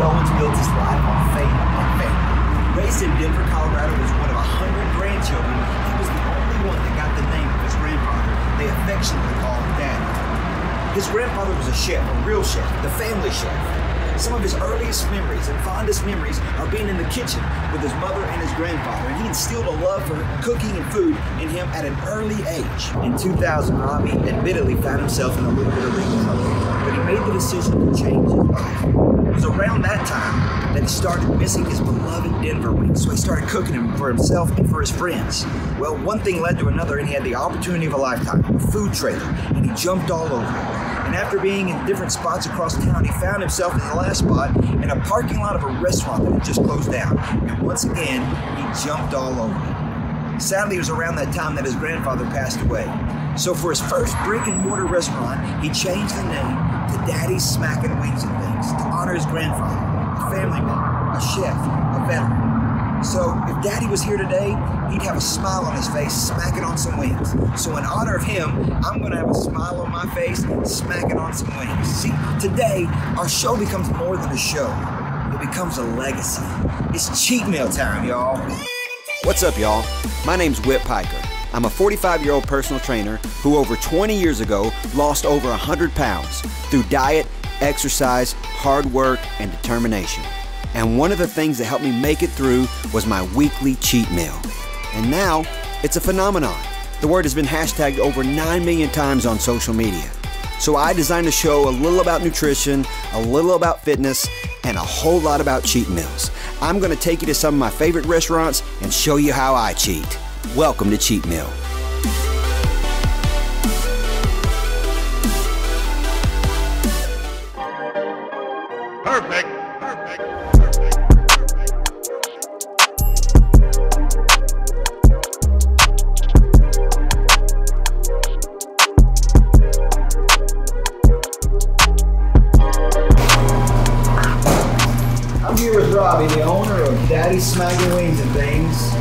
Owens built his life on faith and family. Raised in Denver, Colorado as one of 100 grandchildren, he was the only one that got the name of his grandfather. They affectionately called him Daddy. His grandfather was a chef, a real chef, the family chef. Some of his earliest memories and fondest memories are being in the kitchen with his mother and his grandfather, and he instilled a love for cooking and food in him at an early age. In 2000, Robbie admittedly found himself in a little bit of legal trouble, but he made the decision to change his life. It was around that time that he started missing his beloved Denver wings, so he started cooking them for himself and for his friends. Well, one thing led to another, and he had the opportunity of a lifetime, a food trailer, and he jumped all over it. And after being in different spots across town, he found himself in the last spot in a parking lot of a restaurant that had just closed down. And once again, he jumped all over it. Sadly, it was around that time that his grandfather passed away. So for his first brick and mortar restaurant, he changed the name to Daddy's Smackin Wings and Things to honor his grandfather, a family man, a chef, a veteran. So if Daddy was here today, he'd have a smile on his face, smacking on some wings. So in honor of him, I'm gonna have a smile on my face, smacking on some wings. See, today, our show becomes more than a show. It becomes a legacy. It's cheat meal time, y'all. What's up, y'all? My name's Whitt Piker. I'm a 45-year-old personal trainer who over 20 years ago lost over 100 pounds through diet, exercise, hard work, and determination. And one of the things that helped me make it through was my weekly cheat meal. And now, it's a phenomenon. The word has been hashtagged over 9 million times on social media. So I designed a show a little about nutrition, a little about fitness, and a whole lot about cheat meals. I'm gonna take you to some of my favorite restaurants and show you how I cheat. Welcome to Cheat Meal. Perfect. I'm here with Robbie, the owner of Daddy's Smackin Wings and Things,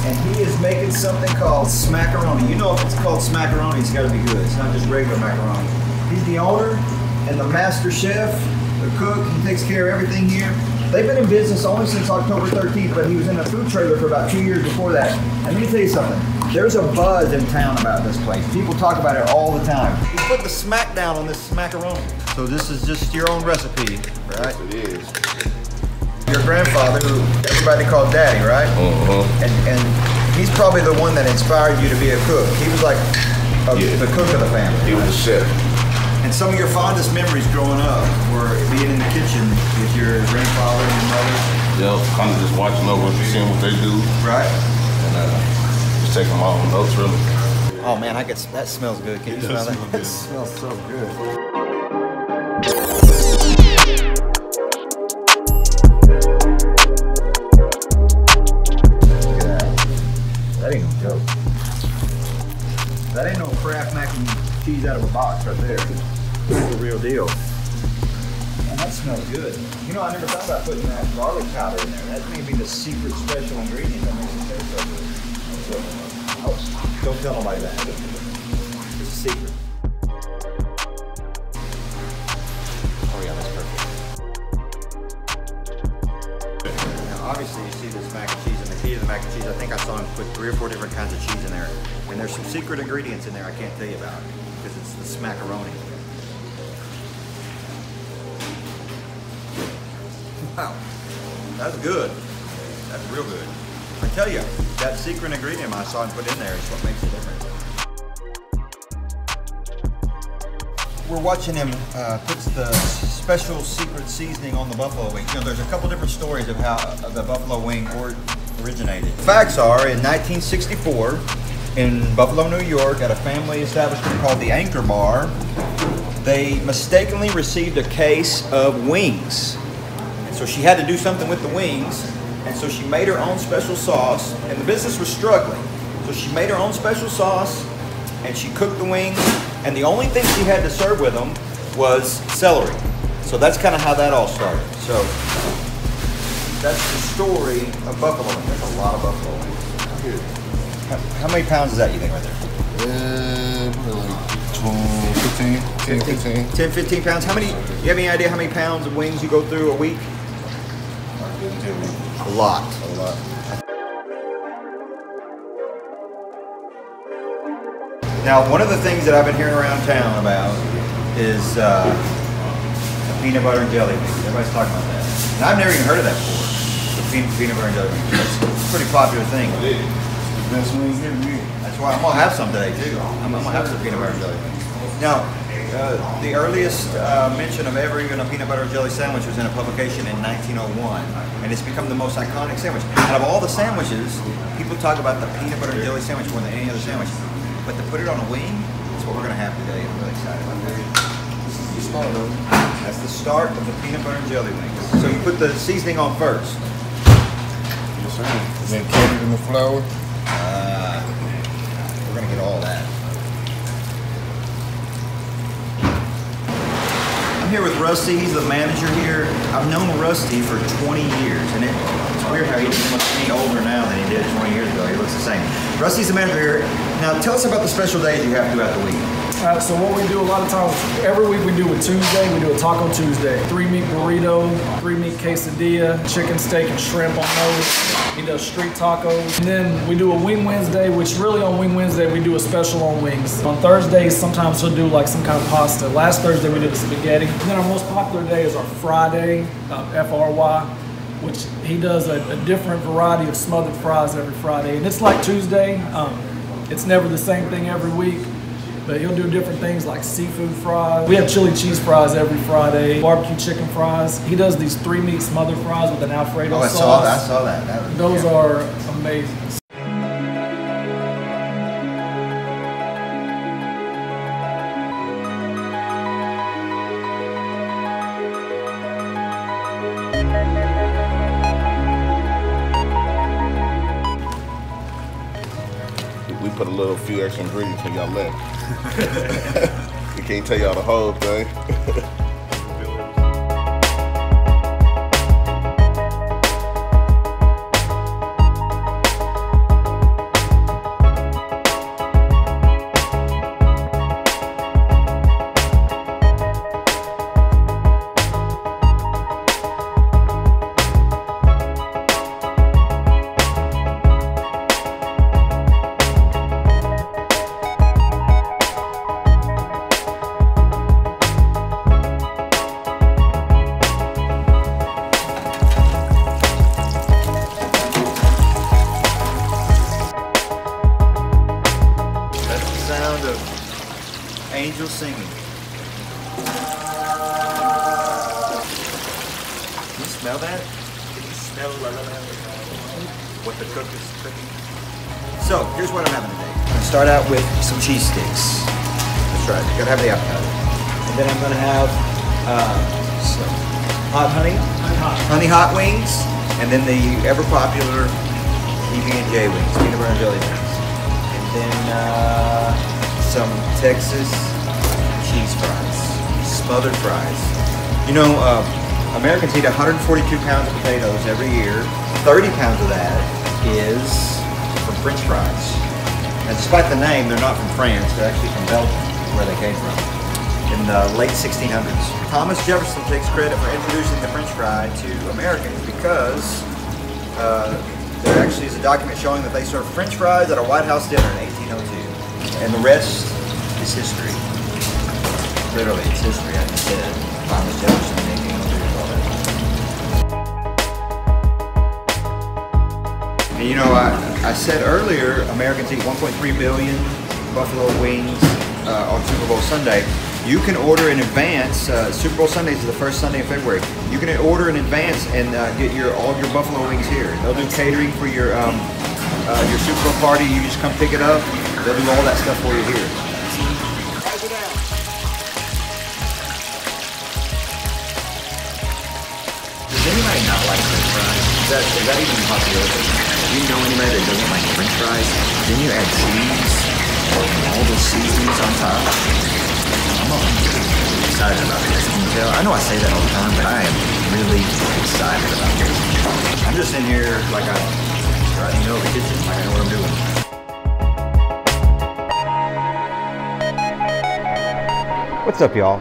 and he is making something called smackaroni. You know, if it's called smackaroni, it's gotta be good. It's not just regular macaroni. He's the owner and the master chef, the cook. He takes care of everything here. They've been in business only since October 13th, but he was in a food trailer for about 2 years before that. And let me tell you something. There's a buzz in town about this place. People talk about it all the time. He put the smack down on this smackaroni. So this is just your own recipe, right? Yes, it is. Your grandfather, who everybody called Daddy, right? And he's probably the one that inspired you to be a cook. He was like the cook of the family. He was a chef. And some of your fondest memories growing up were being in the kitchen with your grandfather and your mother. Yep, kind of just watching over, seeing what they do. Right. And just taking them all notes, really. Oh man, that smells good. Can you smell that? That smells so good. That ain't no joke. That ain't no Kraft mac and cheese out of a box right there. That's the real deal. Man, that smells good. You know, I never thought about putting that garlic powder in there. That may be the secret special ingredient that makes it taste so good. Oh, don't tell nobody that. It's a secret. Oh yeah, that's perfect. Now, obviously, you see this mac and cheese, and the key to the mac and cheese, I think I saw him put 3 or 4 different kinds of cheese in there. And there's some secret ingredients in there I can't tell you about, because it's the smackaroni. Wow, that's good. That's real good. I tell you, that secret ingredient I saw him put in there is what makes it different. We're watching him put the special secret seasoning on the buffalo wing. You know, there's a couple different stories of how the buffalo wing originated. Facts are, in 1964, in Buffalo, New York, at a family establishment called the Anchor Bar, they mistakenly received a case of wings. And so she had to do something with the wings, and so she made her own special sauce, and the business was struggling. So she made her own special sauce, and she cooked the wings, and the only thing she had to serve with them was celery. So that's kind of how that all started. So that's the story of buffalo wings. There's a lot of buffalo wings. Here. How many pounds is that, you think, right there? Like 15. 10, 15 pounds. You have any idea how many pounds of wings you go through a week? heavy. A lot. A lot. Now, one of the things that I've been hearing around town about is peanut butter and jelly wings. Everybody's talking about that. And I've never even heard of that before. The peanut butter and jelly wings. It's a pretty popular thing. It is. Best wings here to me. That's why I'm gonna have some today too. I'm gonna have some peanut butter and jelly wings. Now, the earliest mention of ever even a peanut butter and jelly sandwich was in a publication in 1901, and it's become the most iconic sandwich. Out of all the sandwiches, people talk about the peanut butter and jelly sandwich more than any other sandwich. But to put it on a wing, that's what we're gonna have today. I'm really excited about that. This is the start of it. That's the start of the peanut butter and jelly wings. So you put the seasoning on first. Yes, sir. And then coat it in the flour. We're gonna get all that. I'm here with Rusty. He's the manager here. I've known Rusty for 20 years, and it's weird how he looks any older now than he did 20 years ago. He looks the same. Rusty's the manager here. Now, tell us about the special days you have throughout the week. So what we do a lot of times, every week we do a Tuesday, we do a Taco Tuesday. 3-meat burrito, 3-meat quesadilla, chicken, steak, and shrimp on those. He does street tacos. And then we do a Wing Wednesday, which really on Wing Wednesday we do a special on wings. On Thursdays, sometimes he'll do like some kind of pasta. Last Thursday we did the spaghetti. And then our most popular day is our Friday, FRY, which he does a different variety of smothered fries every Friday. And it's like Tuesday. It's never the same thing every week. But he'll do different things like seafood fries. We have chili cheese fries every Friday, barbecue chicken fries. He does these 3-meat smothered fries with an Alfredo sauce. I saw that. Those are amazing. We put a few extra ingredients when y'all left. We can't tell y'all the whole thing. Angels singing. Can you smell that? Can you smell what the cook is cooking? So, here's what I'm having today. I'm going to start out with some cheese sticks. That's right, you gotta have the appetizer. And then I'm gonna have some hot honey hot wings, and then the ever popular PBnJ wings, peanut butter and jelly wings. And then some Texas cheese fries, smothered fries. You know, Americans eat 142 pounds of potatoes every year. 30 pounds of that is from French fries. And despite the name, they're not from France. They're actually from Belgium, where they came from, in the late 1600s. Thomas Jefferson takes credit for introducing the French fry to Americans because there actually is a document showing that they served French fries at a White House dinner in 1802. And the rest is history. Literally, it's history, I just said. Thomas Jefferson in 1802. And you know, I said earlier, Americans eat 1.3 billion buffalo wings on Super Bowl Sunday. You can order in advance. Super Bowl Sunday is the first Sunday in February. You can order in advance and get all of your buffalo wings here. They'll do catering for your Super Bowl party. You just come pick it up. They'll do all that stuff for you here. Does anybody not like French fries? Is that even a possibility? Do you know anybody that doesn't like French fries? Then you add cheese or all those seasonings on top. I'm excited about this. Can you tell? I know I say that all the time, but I am really excited about this. I'm just in here like I'm right in the middle of the kitchen, like I know what I'm doing. What's up, y'all?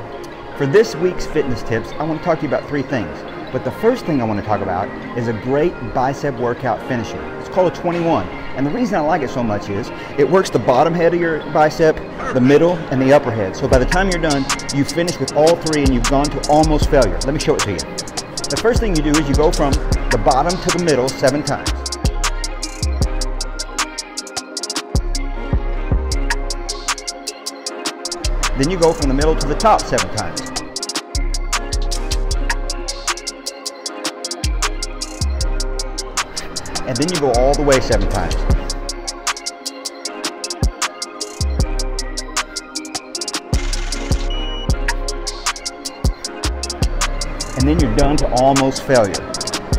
For this week's fitness tips, I want to talk to you about 3 things. But the first thing I want to talk about is a great bicep workout finisher. It's called a 21. And the reason I like it so much is it works the bottom head of your bicep, the middle, and the upper head. So by the time you're done, you finish with all three and you've gone to almost failure. Let me show it to you. The first thing you do is you go from the bottom to the middle 7 times. Then you go from the middle to the top 7 times. And then you go all the way 7 times. And then you're done to almost failure.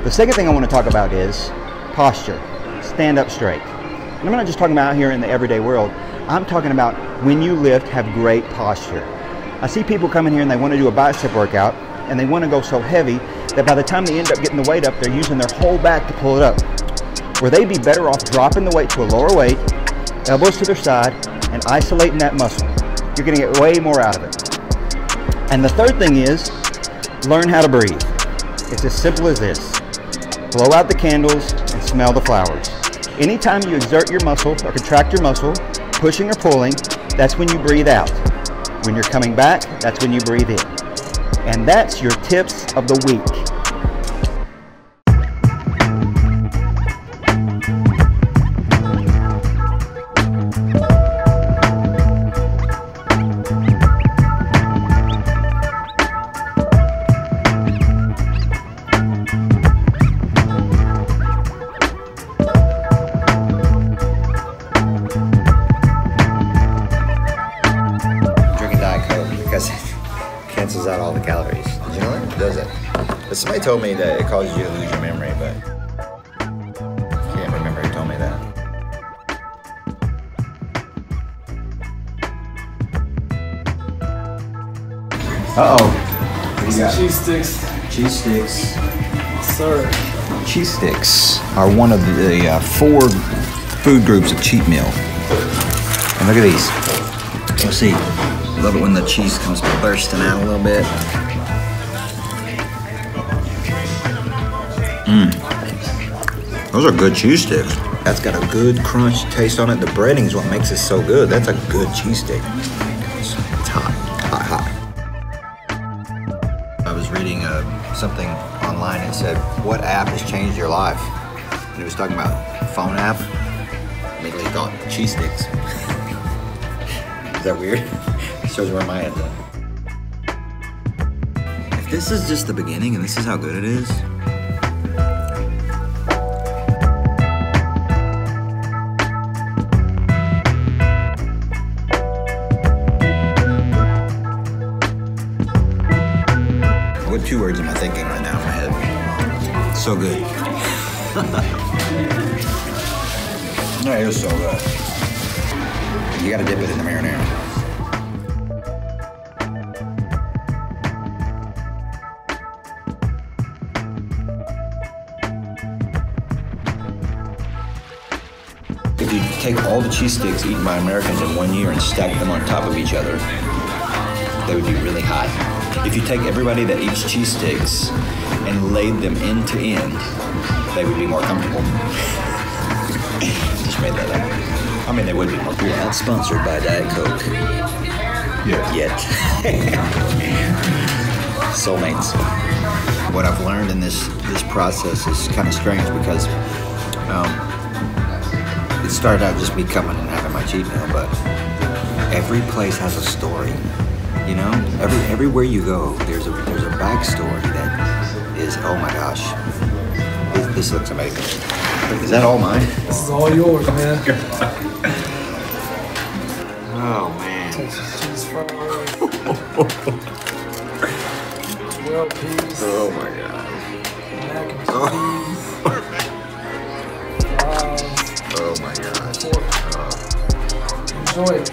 The second thing I want to talk about is posture. Stand up straight. And I'm not just talking about out here in the everyday world. I'm talking about when you lift, have great posture. I see people come in here and they want to do a bicep workout and they want to go so heavy that by the time they end up getting the weight up, they're using their whole back to pull it up. Where they'd be better off dropping the weight to a lower weight, elbows to their side, and isolating that muscle. You're going to get way more out of it. And the third thing is, learn how to breathe. It's as simple as this. Blow out the candles and smell the flowers. Anytime you exert your muscle or contract your muscle, pushing or pulling, that's when you breathe out. When you're coming back, that's when you breathe in. And that's your tips of the week. Cancels out all the calories. Did you know that? It does it. But somebody told me that it causes you to lose your memory, but I can't remember who told me that. Uh-oh. What you got? Cheese sticks. Cheese sticks. Sir. Cheese sticks are one of the 4 food groups of cheat meal. And look at these. Let's see. I love it when the cheese comes bursting out a little bit. Those are good cheese sticks. That's got a good crunch taste on it. The breading is what makes it so good. That's a good cheese stick. It's hot, hot, hot. I was reading something online and said, what app has changed your life? And it was talking about phone app. Immediately thought cheese sticks. Is that weird? Shows where my head's at. If this is just the beginning and this is how good it is, what 2 words am I thinking right now in my head? So good. That is so good. You gotta dip it in the marinara. If you take all the cheese sticks eaten by Americans in 1 year and stack them on top of each other, they would be really hot. If you take everybody that eats cheese sticks and laid them end to end, they would be more comfortable. Just made that up. I mean, they would be more comfortable. We're not sponsored by Diet Coke. Yet. Soulmates. What I've learned in this process is kind of strange because it started out just me coming and having my cheat meal, but every place has a story. You know, everywhere you go, there's a backstory that is, oh my gosh, this looks amazing. Is that all mine? This is all yours, man. Oh man. Cheese fries. 12 piece. Oh my god. Mac and Oh. cheese. Oh my god. Enjoy it.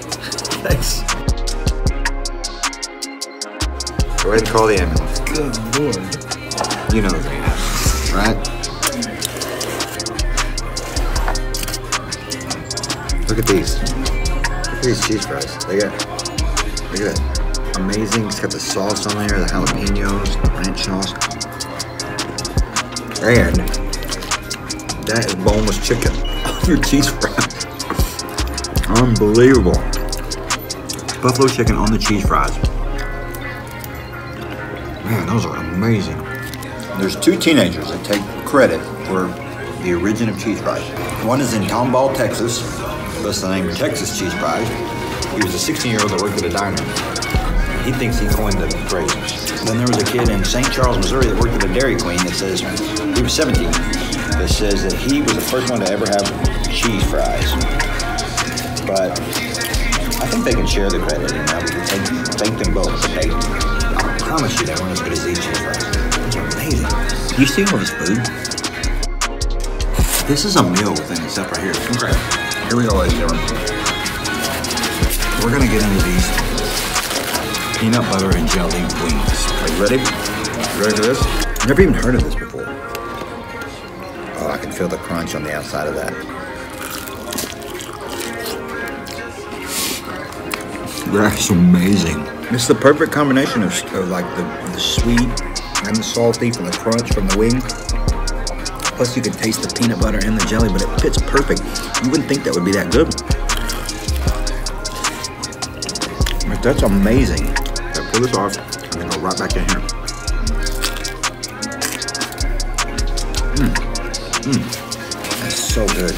Thanks. Go ahead and call the ambulance. Good lord. You know the ambulance, right? Look at these. Look at these cheese fries. Look at that. Amazing. It's got the sauce on there, the jalapenos, the ranch sauce. And that is boneless chicken on your cheese fries. Unbelievable. Buffalo chicken on the cheese fries. Man, those are amazing. There's two teenagers that take credit for the origin of cheese fries. One is in Tomball, Texas. Thus the name Texas cheese fries. He was a 16-year-old that worked at a diner. He thinks he coined the phrase. Then there was a kid in St. Charles, Missouri that worked at a Dairy Queen that says, he was 17, that says that he was the first one to ever have cheese fries. But I think they can share the credit, and we can thank them both. But I promise you they weren't as good as these cheese fries. These are amazing. Do you see all this food? This is a meal within itself right here. Okay. Here we go, ladies and gentlemen. We're gonna get into these peanut butter and jelly wings. Are you ready? You ready for this? Never even heard of this before. Oh, I can feel the crunch on the outside of that. That's amazing. It's the perfect combination of like the sweet and the salty from the crunch from the wing. Plus you can taste the peanut butter and the jelly, but it fits perfect. You wouldn't think that would be that good. But that's amazing. Okay, pull this off and then go right back in here. That's so good.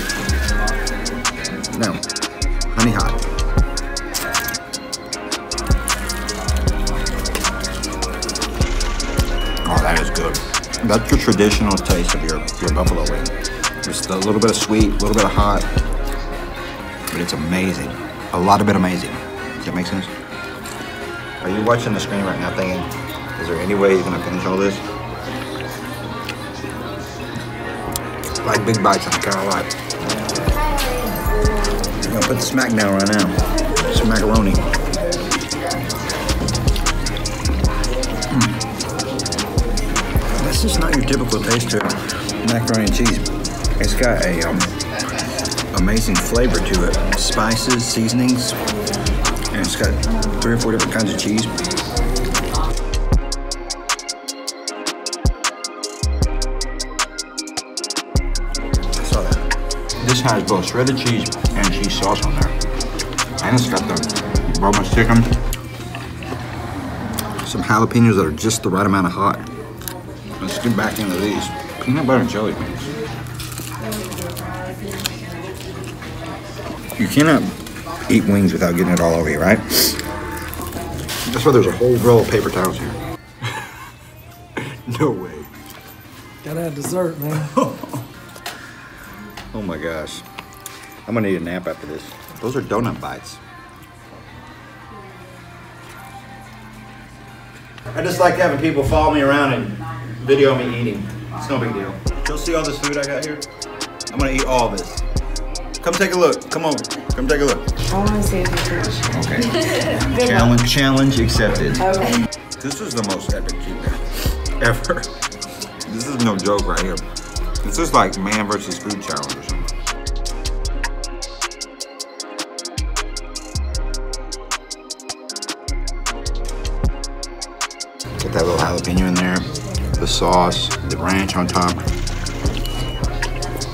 Now, honey hot. Oh, that is good. That's your traditional taste of your buffalo wing. Just a little bit of sweet, a little bit of hot, but it's amazing. A lot of it amazing. Does that make sense? Are you watching the screen right now thinking, is there any way you're gonna finish all this? Like big bites, I kind of like. I'm gonna put the smack down right now. Some macaroni. That's just not your typical taste to macaroni and cheese. It's got a amazing flavor to it. Spices, seasonings, and it's got 3 or 4 different kinds of cheese. I saw that. This has both shredded cheese and cheese sauce on there. And it's got the boneless chicken. Some jalapenos that are just the right amount of hot. Let's get back into these peanut butter and jelly wings. You cannot eat wings without getting it all over you, right? That's why there's a whole roll of paper towels here. No way. Gotta have dessert, man. Oh my gosh. I'm gonna need a nap after this. Those are donut bites. I just like having people follow me around and video me eating. It's no big deal. You'll see all this food I got here? I'm gonna eat all this. Come take a look. Come over. Come take a look. I want to see if you finish. Okay. Challenge accepted. Okay. This is the most epic cheat meal ever. This is no joke right here. This is like man versus food challenge or something. Get that little jalapeno in there, the sauce, the ranch on top.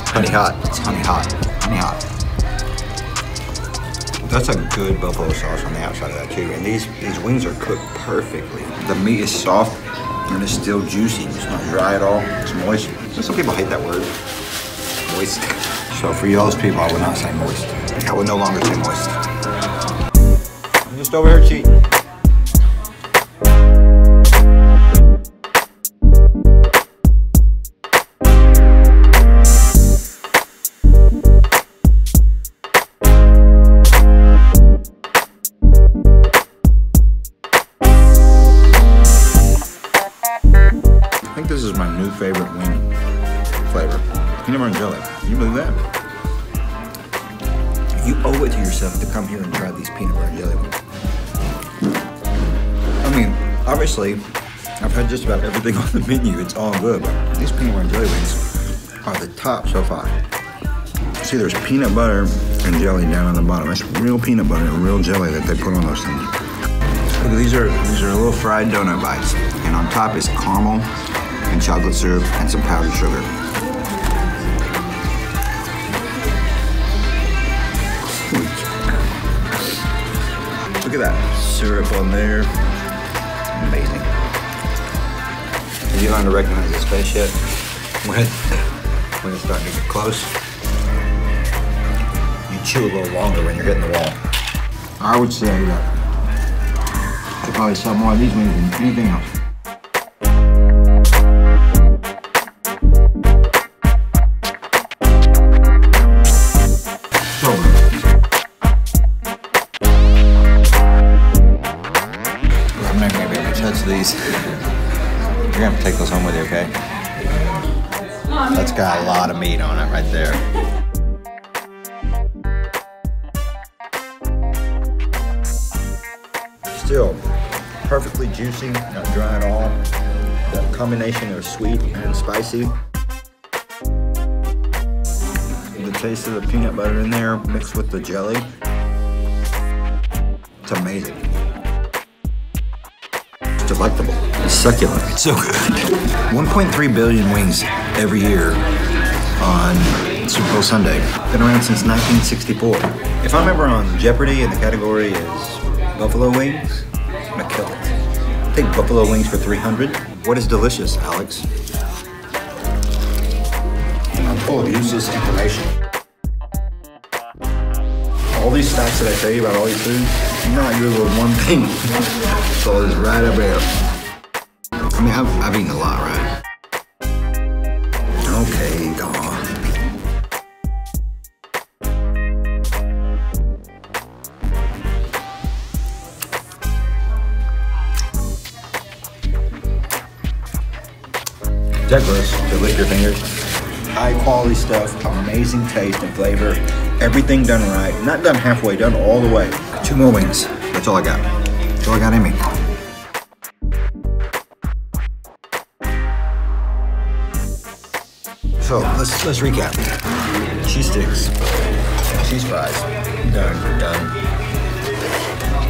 Honey hot. It's honey hot. Honey hot. That's a good buffalo sauce on the outside of that too. And these wings are cooked perfectly. The meat is soft and it's still juicy. It's not dry at all. It's moist. Some people hate that word. Moist. So for those people, I would not say moist. I would no longer say moist. I'm just over here cheating. I think this is my new favorite wing flavor. Peanut butter and jelly. Can you believe that? You owe it to yourself to come here and try these peanut butter and jelly wings. I mean, obviously, I've had just about everything on the menu. It's all good, but these peanut butter and jelly wings are the top so far. See, there's peanut butter and jelly down on the bottom. That's real peanut butter and real jelly that they put on those things. Look, these are little fried donut bites, and on top is caramel and chocolate syrup and some powdered sugar. Look at that syrup on there. Amazing. Did you learn to recognize this face yet? When it's starting to get close, you chew a little longer when you're hitting the wall. I would say that you could probably sell more of these wings than anything else. So good. I'm not gonna be able to touch these. You're gonna have to take those home with you, okay? That's got a lot of meat on it right there. Still perfectly juicy, not dry at all. That combination of sweet and spicy. The taste of the peanut butter in there mixed with the jelly. It's amazing. It's delectable. It's succulent. It's so good. 1.3 billion wings every year on Super Bowl Sunday. Been around since 1964. If I'm ever on Jeopardy and the category is buffalo wings, I'm gonna kill it. Take buffalo wings for 300. What is delicious, Alex? I'm full of useless information. All these facts that I tell you about all these foods, you're not good with one thing. So it's right up there. I mean, I've eaten a lot, right? Okay, go on. Is that gross to lick your fingers? High quality stuff, amazing taste and flavor. Everything done right. Not done halfway, done all the way. 2 more wings. That's all I got. That's all I got in me. So let's recap. Cheese sticks, cheese fries, done.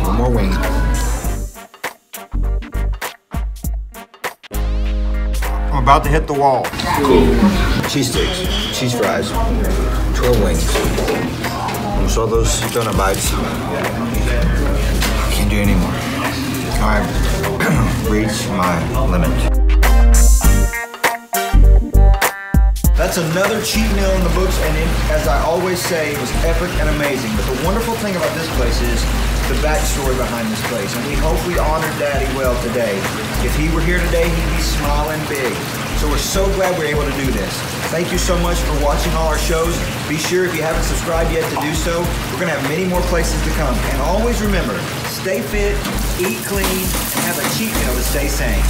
One more wing. I'm about to hit the wall. Cool. Cheese sticks, cheese fries, 12 wings. I saw those donut bites. Can't do anymore. I've reached my limit. That's another cheat meal in the books, and as I always say, it was epic and amazing. But the wonderful thing about this place is the backstory behind this place, and we hope we honored Daddy well today. If he were here today, he'd be smiling big. So we're so glad we're able to do this. Thank you so much for watching all our shows. Be sure if you haven't subscribed yet to do so. We're gonna have many more places to come. And always remember, stay fit, eat clean, and have a cheat meal to stay sane.